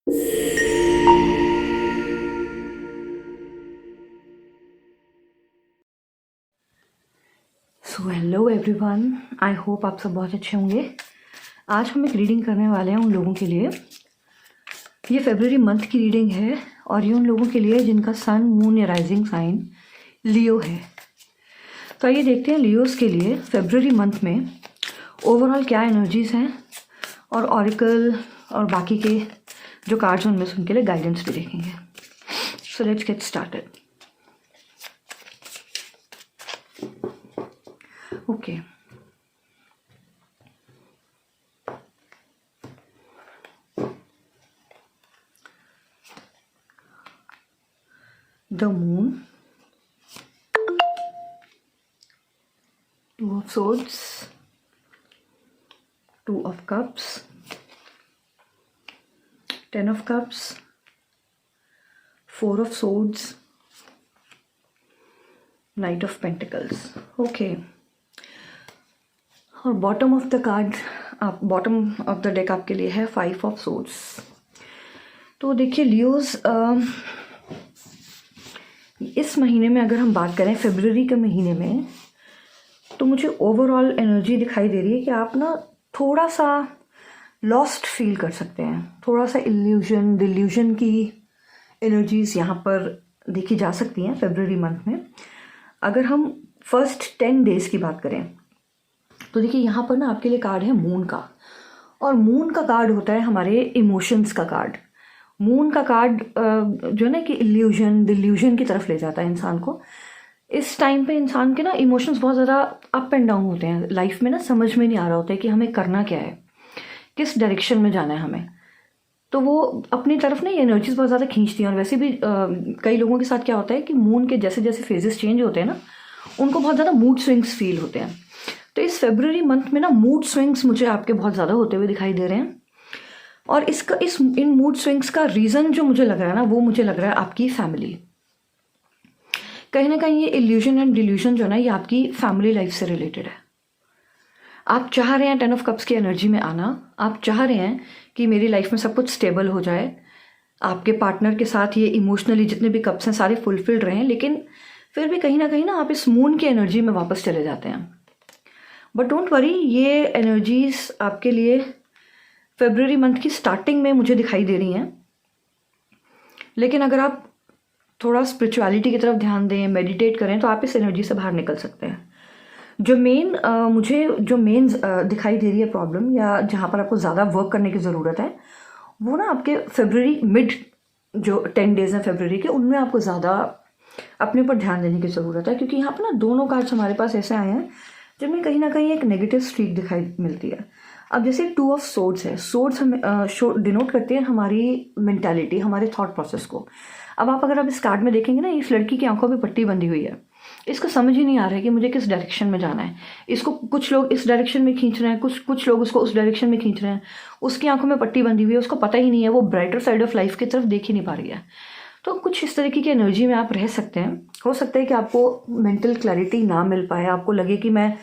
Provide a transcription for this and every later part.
So hello everyone, I hope आप सब बहुत अच्छे होंगे। आज हम एक रीडिंग करने वाले हैं उन लोगों के लिए। ये फरवरी मंथ की रीडिंग है और ये उन लोगों के लिए जिनका सन, मून या राइजिंग साइन लियो है। तो आइए देखते हैं लियोस के लिए फरवरी मंथ में ओवरऑल क्या एनर्जीज हैं और ऑरिकल और बाकी के जो कार्ड्स हैं उनमें से उनके लिए गाइडेंस भी देखेंगे। So let's get started. Okay, the moon, two of swords, two of cups, 10 of cups, 4 of swords, Knight of Pentacles। Okay, और बॉटम ऑफ द कार्ड, आप बॉटम ऑफ द डेक आपके लिए है 5 of swords। तो देखिए Leos, इस महीने में अगर हम बात करें फरवरी के महीने में, तो मुझे ओवरऑल एनर्जी दिखाई दे रही है कि आप ना थोड़ा सा लॉस्ट फील कर सकते हैं। थोड़ा सा इल्यूजन, डिल्यूजन की एनर्जीज यहाँ पर देखी जा सकती हैं फरवरी मंथ में। अगर हम फर्स्ट 10 डेज की बात करें तो देखिए यहाँ पर ना आपके लिए कार्ड है मून का, और मून का कार्ड होता है हमारे इमोशंस का कार्ड। मून का कार्ड जो है ना कि इल्यूजन, डिल्यूजन की तरफ ले जाता है इंसान को। इस टाइम पे इंसान के ना इमोशंस बहुत ज़्यादा अप एंड डाउन होते हैं लाइफ में, ना समझ में नहीं आ रहा होता है कि हमें करना क्या है, किस डायरेक्शन में जाना है हमें। तो वो अपनी तरफ ना ये एनर्जीज बहुत ज़्यादा खींचती हैं। और वैसे भी कई लोगों के साथ क्या होता है कि मून के जैसे जैसे फेजेस चेंज होते हैं ना, उनको बहुत ज़्यादा मूड स्विंग्स फील होते हैं। तो इस फरवरी मंथ में ना मूड स्विंग्स मुझे आपके बहुत ज़्यादा होते हुए दिखाई दे रहे हैं। और इन मूड स्विंग्स का रीज़न जो मुझे लग रहा है ना, वो मुझे लग रहा है आपकी फैमिली। कहीं ना कहीं ये इल्यूजन एंड डिल्यूजन जो है ना, ये आपकी फैमिली लाइफ से रिलेटेड है। आप चाह रहे हैं 10 of cups की एनर्जी में आना, आप चाह रहे हैं कि मेरी लाइफ में सब कुछ स्टेबल हो जाए, आपके पार्टनर के साथ ये इमोशनली जितने भी कप्स हैं सारे फुलफिल्ड रहें, लेकिन फिर भी कहीं ना आप इस मून की एनर्जी में वापस चले जाते हैं। बट डोंट वरी, ये एनर्जीज आपके लिए फरवरी मंथ की स्टार्टिंग में मुझे दिखाई दे रही हैं। लेकिन अगर आप थोड़ा स्पिरिचुअलिटी की तरफ ध्यान दें, मेडिटेट करें, तो आप इस एनर्जी से बाहर निकल सकते हैं। मुझे जो मेन दिखाई दे रही है प्रॉब्लम, या जहाँ पर आपको ज़्यादा वर्क करने की ज़रूरत है, वो ना आपके फरवरी मिड जो 10 डेज हैं फरवरी के, उनमें आपको ज़्यादा अपने ऊपर ध्यान देने की ज़रूरत है। क्योंकि यहाँ पर ना दोनों कार्ड्स हमारे पास ऐसे आए हैं जिनमें कहीं ना कहीं एक नेगेटिव स्ट्रीक दिखाई मिलती है। अब जैसे 2 of swords है, swords हमें डिनोट करती है हमारी मेंटालिटी, हमारे थॉट प्रोसेस को। अब अगर आप इस कार्ड में देखेंगे ना, इस लड़की की आंखों में पट्टी बंधी हुई है। इसको समझ ही नहीं आ रहा है कि मुझे किस डायरेक्शन में जाना है। इसको कुछ लोग इस डायरेक्शन में खींच रहे हैं, कुछ लोग उसको उस डायरेक्शन में खींच रहे हैं। उसकी आंखों में पट्टी बंधी हुई है, उसको पता ही नहीं है, वो ब्राइटर साइड ऑफ लाइफ की तरफ देख ही नहीं पा रही है। तो कुछ इस तरीके की एनर्जी में आप रह सकते हैं। हो सकता है कि आपको मेंटल क्लैरिटी ना मिल पाए, आपको लगे कि मैं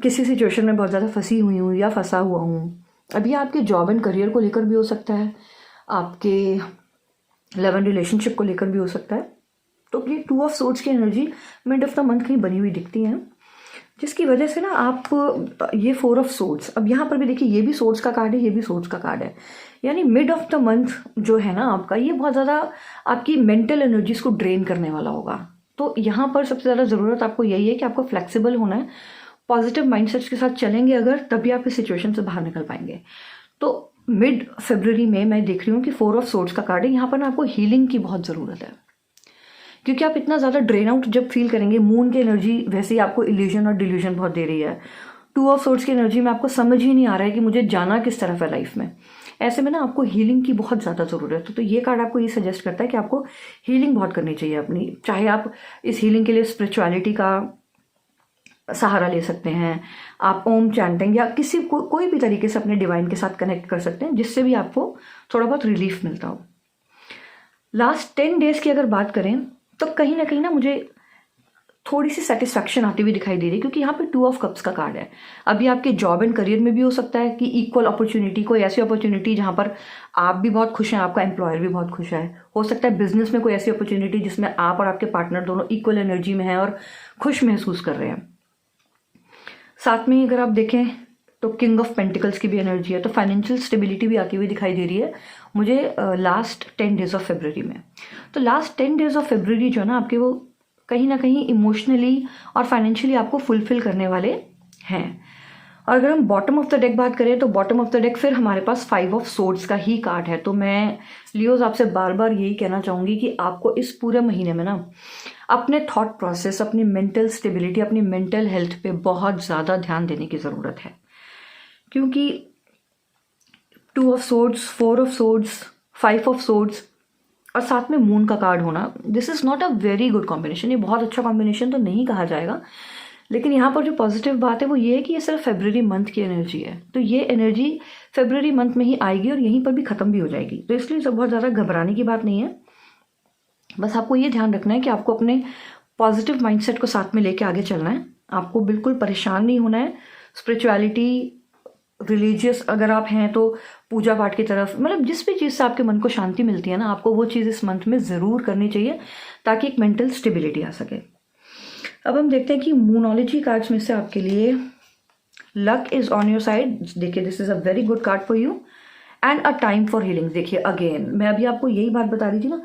किसी सिचुएशन में बहुत ज़्यादा फंसी हुई हूँ या फंसा हुआ हूँ। अब ये आपके जॉब एंड करियर को लेकर भी हो सकता है, आपके लव एंड रिलेशनशिप को लेकर भी हो सकता है। तो ये 2 of swords की energy mid of the month कहीं बनी हुई दिखती है, जिसकी वजह से ना आप ये 4 of swords, अब यहाँ पर भी देखिए ये भी swords का कार्ड है, ये भी swords का कार्ड है। यानी मिड ऑफ द मंथ जो है ना आपका, ये बहुत ज़्यादा आपकी मेंटल एनर्जीज को ड्रेन करने वाला होगा। तो यहाँ पर सबसे ज़्यादा ज़रूरत आपको यही है कि आपको फ्लेक्सिबल होना है, पॉजिटिव माइंडसेट के साथ चलेंगे अगर, तभी आप इस सिचुएशन से बाहर निकल पाएंगे। तो मिड फरवरी में मैं देख रही हूँ कि 4 of swords का कार्ड है। यहाँ पर ना आपको हीलिंग की बहुत ज़रूरत है, क्योंकि आप इतना ज़्यादा ड्रेन आउट जब फील करेंगे। मून की एनर्जी वैसे ही आपको इल्यूजन और डिल्यूजन बहुत दे रही है। 2 of swords की एनर्जी में आपको समझ ही नहीं आ रहा है कि मुझे जाना किस तरफ है लाइफ में। ऐसे में ना आपको हीलिंग की बहुत ज़्यादा ज़रूरत है। तो ये कार्ड आपको ये सजेस्ट करता है कि आपको हीलिंग बहुत करनी चाहिए अपनी। चाहे आप इस हीलिंग के लिए स्पिरिचुअलिटी का सहारा ले सकते हैं, आप ओम चैंटिंग या कोई भी तरीके से अपने डिवाइन के साथ कनेक्ट कर सकते हैं, जिससे भी आपको थोड़ा बहुत रिलीफ मिलता हो। लास्ट 10 डेज की अगर बात करें तो कहीं ना मुझे थोड़ी सी सेटिस्फैक्शन आती हुई दिखाई दे रही है, क्योंकि यहाँ पे 2 ऑफ कप्स का कार्ड है। अभी आपके जॉब एंड करियर में भी हो सकता है कि इक्वल अपॉर्चुनिटी, कोई ऐसी अपॉर्चुनिटी जहाँ पर आप भी बहुत खुश हैं, आपका एम्प्लॉयर भी बहुत खुश है। हो सकता है बिजनेस में कोई ऐसी अपॉर्चुनिटी जिसमें आप और आपके पार्टनर दोनों इक्वल एनर्जी में हैं और खुश महसूस कर रहे हैं। साथ में अगर आप देखें तो किंग ऑफ पेंटिकल्स की भी एनर्जी है, तो फाइनेंशियल स्टेबिलिटी भी आती हुई दिखाई दे रही है मुझे लास्ट 10 डेज ऑफ फेब्रुवरी में। तो लास्ट 10 डेज ऑफ फेब्रुवरी जो है ना आपके, वो कहीं ना कहीं इमोशनली और फाइनेंशियली आपको फुलफिल करने वाले हैं। और अगर हम बॉटम ऑफ द डेक बात करें तो बॉटम ऑफ द डेक फिर हमारे पास 5 ऑफ सोर्ड्स का ही कार्ड है। तो मैं लियोज आपसे बार बार यही कहना चाहूँगी कि आपको इस पूरे महीने में ना अपने थॉट प्रोसेस, अपनी मेंटल स्टेबिलिटी, अपनी मेंटल हेल्थ पे बहुत ज़्यादा ध्यान देने की ज़रूरत है, क्योंकि 2 of swords, 4 of swords, 5 of swords और साथ में मून का कार्ड होना, this is not a very good combination. ये बहुत अच्छा कॉम्बिनेशन तो नहीं कहा जाएगा, लेकिन यहाँ पर जो पॉजिटिव बात है वो ये है कि ये सिर्फ फरवरी मंथ की एनर्जी है। तो ये एनर्जी फरवरी मंथ में ही आएगी और यहीं पर भी ख़त्म भी हो जाएगी। तो इसलिए सब बहुत ज़्यादा घबराने की बात नहीं है। बस आपको ये ध्यान रखना है कि आपको अपने पॉजिटिव माइंडसेट को साथ में लेके आगे चलना है। आपको बिल्कुल परेशान नहीं होना है। स्पिरिचुअलिटी, रिलीजियस अगर आप हैं तो पूजा पाठ की तरफ, मतलब जिस भी चीज़ से आपके मन को शांति मिलती है ना, आपको वो चीज़ इस मंथ में ज़रूर करनी चाहिए ताकि एक मेंटल स्टेबिलिटी आ सके। अब हम देखते हैं कि मूनोलॉजी कार्ड्स में से आपके लिए luck is on your side. देखिए, this is a very good card for you and a time for healing. देखिए अगेन मैं अभी आपको यही बात बता रही थी ना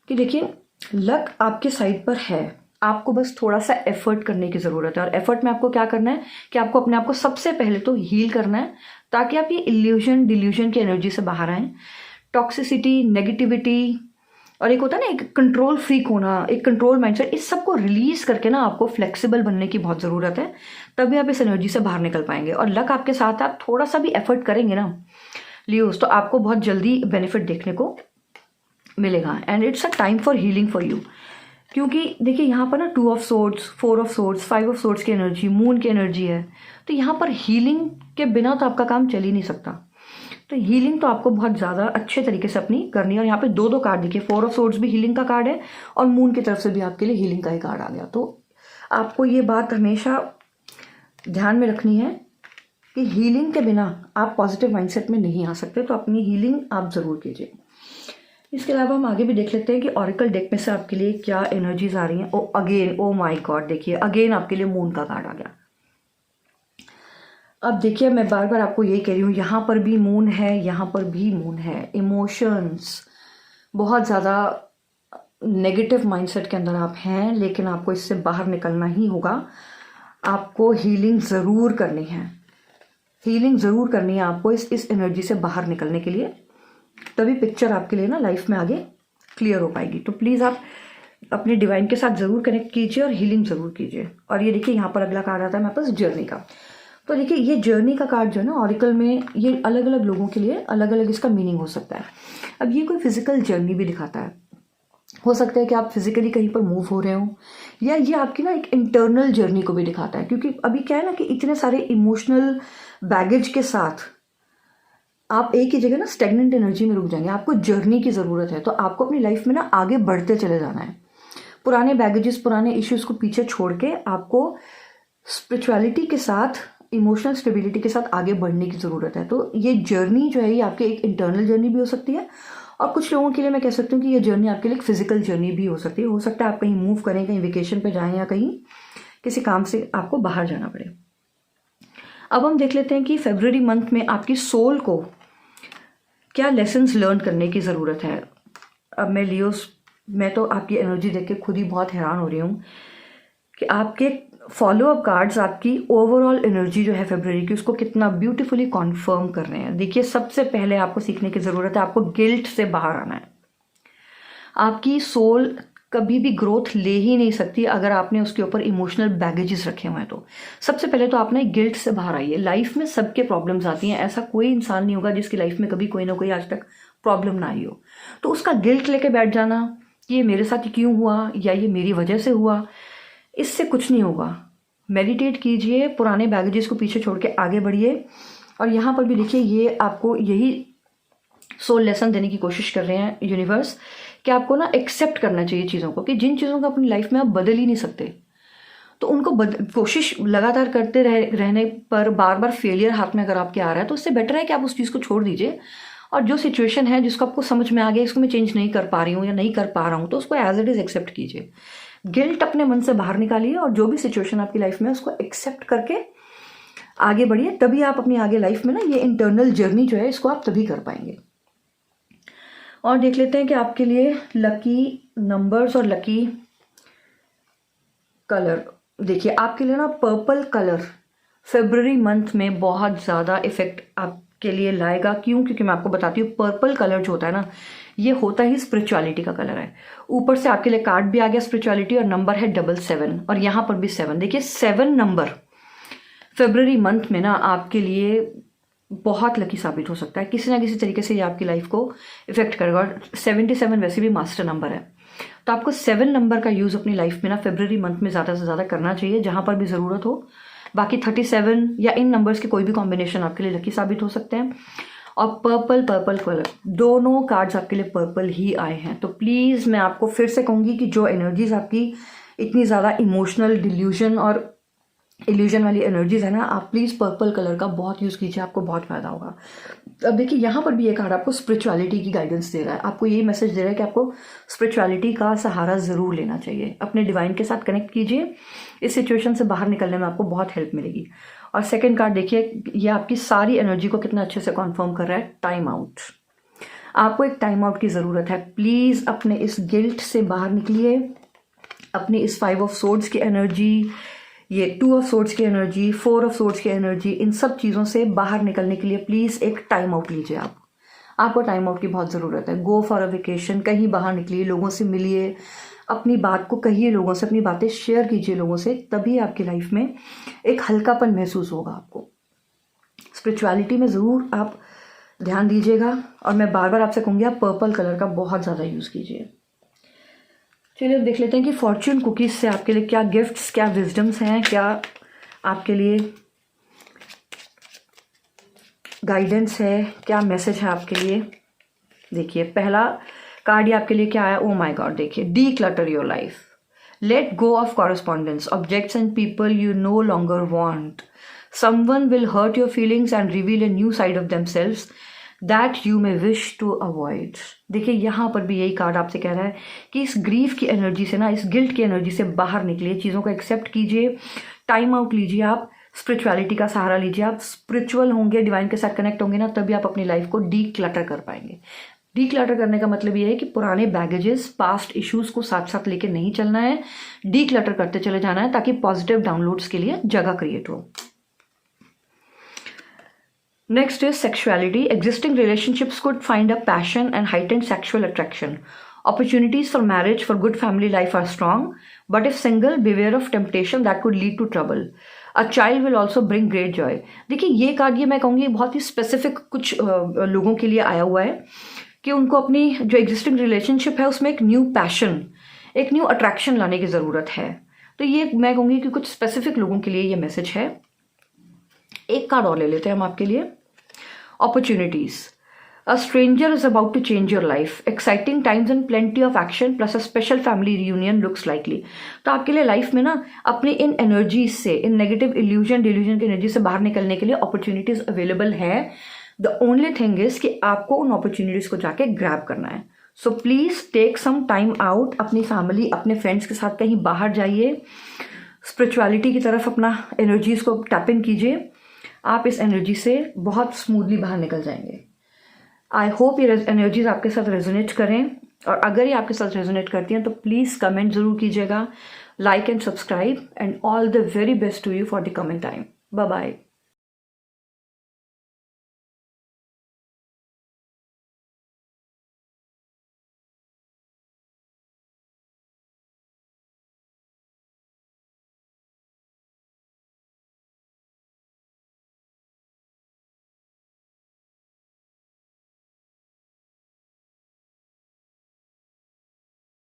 कि देखिए लक आपके साइड पर है, आपको बस थोड़ा सा एफर्ट करने की ज़रूरत है। और एफर्ट में आपको क्या करना है कि आपको अपने आप को सबसे पहले तो हील करना है ताकि आप ये इल्यूजन डिल्यूजन की एनर्जी से बाहर आएँ। टॉक्सिसिटी, नेगेटिविटी और एक होता है ना एक कंट्रोल फ्रीक होना, एक कंट्रोल माइंडसेट, इस सब को रिलीज करके ना आपको फ्लेक्सिबल बनने की बहुत ज़रूरत है, तभी आप इस एनर्जी से बाहर निकल पाएंगे। और लक आपके साथ, आप थोड़ा सा भी एफर्ट करेंगे ना लियोस, तो आपको बहुत जल्दी बेनिफिट देखने को मिलेगा। And it's a time for healing for you, क्योंकि देखिए यहाँ पर ना 2 of swords, 4 of swords, 5 of swords की एनर्जी, मून की एनर्जी है। तो यहाँ पर हीलिंग के बिना तो आपका काम चल ही नहीं सकता। तो हीलिंग तो आपको बहुत ज़्यादा अच्छे तरीके से अपनी करनी है। और यहाँ पे 2 कार्ड देखिए, 4 ऑफ सोर्ड्स भी हीलिंग का कार्ड है और मून की तरफ से भी आपके लिए हीलिंग का ही कार्ड आ गया। तो आपको ये बात हमेशा ध्यान में रखनी है कि हीलिंग के बिना आप पॉजिटिव माइंडसेट में नहीं आ सकते। तो अपनी हीलिंग आप ज़रूर कीजिए। इसके अलावा हम आगे भी देख लेते हैं कि ऑरिकल डेक में से आपके लिए क्या एनर्जीज आ रही हैं। ओ माई गॉड, देखिए अगेन आपके लिए मून का कार्ड आ गया। अब देखिए मैं बार बार आपको यही कह रही हूँ, यहाँ पर भी मून है, यहाँ पर भी मून है। इमोशंस, बहुत ज़्यादा नेगेटिव माइंडसेट के अंदर आप हैं, लेकिन आपको इससे बाहर निकलना ही होगा। आपको हीलिंग ज़रूर करनी है, हीलिंग ज़रूर करनी है आपको इस एनर्जी से बाहर निकलने के लिए, तभी पिक्चर आपके लिए ना लाइफ में आगे क्लियर हो पाएगी। तो प्लीज़ आप अपने डिवाइन के साथ ज़रूर कनेक्ट कीजिए और हीलिंग ज़रूर कीजिए। और ये देखिए यहाँ पर अगला कार्ड आता है मेरे पास जर्नी का। तो देखिए ये जर्नी का कार्ड जो है ना ऑरिकल में, ये अलग अलग लोगों के लिए अलग अलग इसका मीनिंग हो सकता है। अब ये कोई फिजिकल जर्नी भी दिखाता है। हो सकता है कि आप फिजिकली कहीं पर मूव हो रहे हो, या ये आपकी ना एक इंटरनल जर्नी को भी दिखाता है। क्योंकि अभी क्या है ना कि इतने सारे इमोशनल बैगेज के साथ आप एक ही जगह ना स्टेगनेंट एनर्जी में रुक जाएंगे। आपको जर्नी की ज़रूरत है। तो आपको अपनी लाइफ में ना आगे बढ़ते चले जाना है। पुराने बैगेजेस, पुराने इश्यूज़ को पीछे छोड़ के आपको स्पिरिचुअलिटी के साथ, इमोशनल स्टेबिलिटी के साथ आगे बढ़ने की ज़रूरत है। तो ये जर्नी जो है ये आपकी एक इंटरनल जर्नी भी हो सकती है, और कुछ लोगों के लिए मैं कह सकती हूँ कि ये जर्नी आपके लिए एक फिजिकल जर्नी भी हो सकती है। हो सकता है आप कहीं मूव करें, कहीं वेकेशन पे जाएं, या कहीं किसी काम से आपको बाहर जाना पड़े। अब हम देख लेते हैं कि फरवरी मंथ में आपकी सोल को क्या लेसन्स लर्न करने की ज़रूरत है। अब मैं तो आपकी एनर्जी देख के खुद ही बहुत हैरान हो रही हूँ कि आपके फॉलोअप कार्ड्स आपकी ओवरऑल एनर्जी जो है फरवरी की, उसको कितना ब्यूटीफुली कॉन्फर्म कर रहे हैं। देखिए सबसे पहले आपको सीखने की ज़रूरत है, आपको गिल्ट से बाहर आना है। आपकी सोल कभी भी ग्रोथ ले ही नहीं सकती अगर आपने उसके ऊपर इमोशनल बैगेजेस रखे हुए हैं। तो सबसे पहले तो आप ना गिल्ट से बाहर आइए। लाइफ में सबके प्रॉब्लम्स आती हैं, ऐसा कोई इंसान नहीं होगा जिसकी लाइफ में कभी कोई ना कोई आज तक प्रॉब्लम ना आई हो। तो उसका गिल्ट लेके बैठ जाना कि ये मेरे साथ क्यों हुआ या ये मेरी वजह से हुआ, इससे कुछ नहीं होगा। मेडिटेट कीजिए, पुराने बैगेजेस को पीछे छोड़ के आगे बढ़िए। और यहाँ पर भी देखिए ये आपको यही सोल लेसन देने की कोशिश कर रहे हैं यूनिवर्स, कि आपको ना एक्सेप्ट करना चाहिए चीज़ों को, कि जिन चीज़ों को अपनी लाइफ में आप बदल ही नहीं सकते, तो उनको कोशिश लगातार करते रहने पर बार बार फेलियर हाथ में अगर आपके आ रहा है तो उससे बेटर है कि आप उस चीज़ को छोड़ दीजिए, और जो सिचुएशन है जिसको आपको समझ में आ गया इसको मैं चेंज नहीं कर पा रही हूँ या नहीं कर पा रहा हूँ, तो उसको एज इट इज़ एक्सेप्ट कीजिए। गिल्ट अपने मन से बाहर निकालिए और जो भी सिचुएशन आपकी लाइफ में है उसको एक्सेप्ट करके आगे बढ़िए। तभी आप अपनी आगे लाइफ में ना ये इंटरनल जर्नी जो है इसको आप तभी कर पाएंगे। और देख लेते हैं कि आपके लिए लकी नंबर्स और लकी कलर। देखिए आपके लिए ना पर्पल कलर फरवरी मंथ में बहुत ज़्यादा इफेक्ट आपके लिए लाएगा। क्यों? क्योंकि मैं आपको बताती हूँ, पर्पल कलर जो होता है ना ये होता ही स्पिरिचुअलिटी का कलर है। ऊपर से आपके लिए कार्ड भी आ गया स्पिरिचुअलिटी, और नंबर है 777 और यहाँ पर भी 7। देखिए 7 नंबर फरवरी मंथ में ना आपके लिए बहुत लकी साबित हो सकता है। किसी ना किसी तरीके से ये आपकी लाइफ को इफेक्ट करेगा। और 77 वैसे भी मास्टर नंबर है, तो आपको 7 नंबर का यूज़ अपनी लाइफ में ना फरवरी मंथ में ज़्यादा से ज़्यादा करना चाहिए जहाँ पर भी ज़रूरत हो। बाकी 37 या इन नंबर्स के कोई भी कॉम्बिनेशन आपके लिए लकी साबित हो सकते हैं। और पर्पल कलर, दोनों कार्ड्स आपके लिए पर्पल ही आए हैं। तो प्लीज़ मैं आपको फिर से कहूँगी कि जो एनर्जीज आपकी इतनी ज़्यादा इमोशनल डिल्यूजन और इल्यूजन वाली एनर्जीज है ना, आप प्लीज़ पर्पल कलर का बहुत यूज़ कीजिए, आपको बहुत फायदा होगा। अब देखिए यहाँ पर भी ये कार्ड आपको स्पिरिचुअलिटी की गाइडेंस दे रहा है, आपको ये मैसेज दे रहा है कि आपको स्पिरिचुअलिटी का सहारा ज़रूर लेना चाहिए। अपने डिवाइन के साथ कनेक्ट कीजिए, इस सिचुएशन से बाहर निकलने में आपको बहुत हेल्प मिलेगी। और सेकेंड कार्ड देखिए, ये आपकी सारी एनर्जी को कितना अच्छे से कॉन्फर्म कर रहा है, टाइम आउट। आपको एक टाइम आउट की ज़रूरत है। प्लीज़ अपने इस गिल्ट से बाहर निकलिए, अपनी इस 5 ऑफ सोर्ड्स की एनर्जी, ये 2 ऑफ सोर्ड्स की एनर्जी, 4 ऑफ सोर्ड्स की एनर्जी, इन सब चीज़ों से बाहर निकलने के लिए प्लीज़ एक टाइम आउट लीजिए। आपको टाइम आउट की बहुत ज़रूरत है। गो फॉर अ वेकेशन, कहीं बाहर निकलिए, लोगों से मिलिए, अपनी बात को कहिए लोगों से, अपनी बातें शेयर कीजिए लोगों से, तभी आपकी लाइफ में एक हल्कापन महसूस होगा आपको। स्पिरिचुअलिटी में ज़रूर आप ध्यान दीजिएगा, और मैं बार बार आपसे कहूँगी आप पर्पल कलर का बहुत ज़्यादा यूज़ कीजिए। चलिए देख लेते हैं कि फॉर्च्यून कुकीज़ से आपके लिए क्या गिफ्ट्स, क्या विजडम्स हैं, क्या आपके लिए गाइडेंस है, क्या मैसेज है आपके लिए। देखिए पहला कार्ड ये आपके लिए क्या आया, ओ माय गॉड। देखिए, declutter your life, let go of correspondence, objects and people you no longer want, someone will hurt your feelings and reveal a new side of themselves that you may wish to avoid. देखिए यहाँ पर भी यही card आपसे कह रहा है कि इस ग्रीफ की एनर्जी से ना, इस गिल्ट की एनर्जी से बाहर निकलिए, चीज़ों को एक्सेप्ट कीजिए, टाइम आउट लीजिए, आप स्पिरिचुअलिटी का सहारा लीजिए। आप स्पिरिचुअल होंगे, डिवाइन के साथ कनेक्ट होंगे ना, तभी आप अपनी लाइफ को डी क्लटर कर पाएंगे। डी क्लटर करने का मतलब ये है कि पुराने बैगेजेस, पास्ट इश्यूज को साथ साथ लेके नहीं चलना है, डी क्लटर करते चले जाना है, ताकि पॉजिटिव डाउनलोड्स के लिए जगह क्रिएट हो। Next is sexuality. Existing relationships could find a passion and heightened sexual attraction. Opportunities for marriage for good family life are strong, but if single, beware of temptation that could lead to trouble. A child will also bring great joy. देखिए ये card, ये मैं कहूँगी बहुत ही specific कुछ लोगों के लिए आया हुआ है कि उनको अपनी जो एग्जिस्टिंग रिलेशनशिप है उसमें एक न्यू पैशन, एक न्यू अट्रैक्शन लाने की ज़रूरत है। तो ये मैं कहूँगी कि कुछ स्पेसिफिक लोगों के लिए ये मैसेज है। एक कार्ड और ले लेते हैं हम आपके लिए, opportunities. A stranger is about to change your life. Exciting times and plenty of action plus a special family reunion looks likely. तो आपके लिए लाइफ में ना अपनी इन एनर्जीज से, इन नेगेटिव डिल्यूजन की एनर्जी से बाहर निकलने के लिए अपॉर्चुनिटीज अवेलेबल है। द ओनली थिंग इज कि आपको उन अपॉर्चुनिटीज को जाके ग्रैब करना है। So please take some time out, अपनी फैमिली, अपने फ्रेंड्स के साथ कहीं बाहर जाइए, स्पिरिचुअलिटी की तरफ अपना एनर्जीज को टैप इन कीजिए। आप इस एनर्जी से बहुत स्मूथली बाहर निकल जाएंगे। आई होप ये एनर्जीज आपके साथ रेजोनेट करें, और अगर ये आपके साथ रेजोनेट करती हैं तो प्लीज़ कमेंट ज़रूर कीजिएगा, like and subscribe, and all the very best to you for the coming time. Bye bye.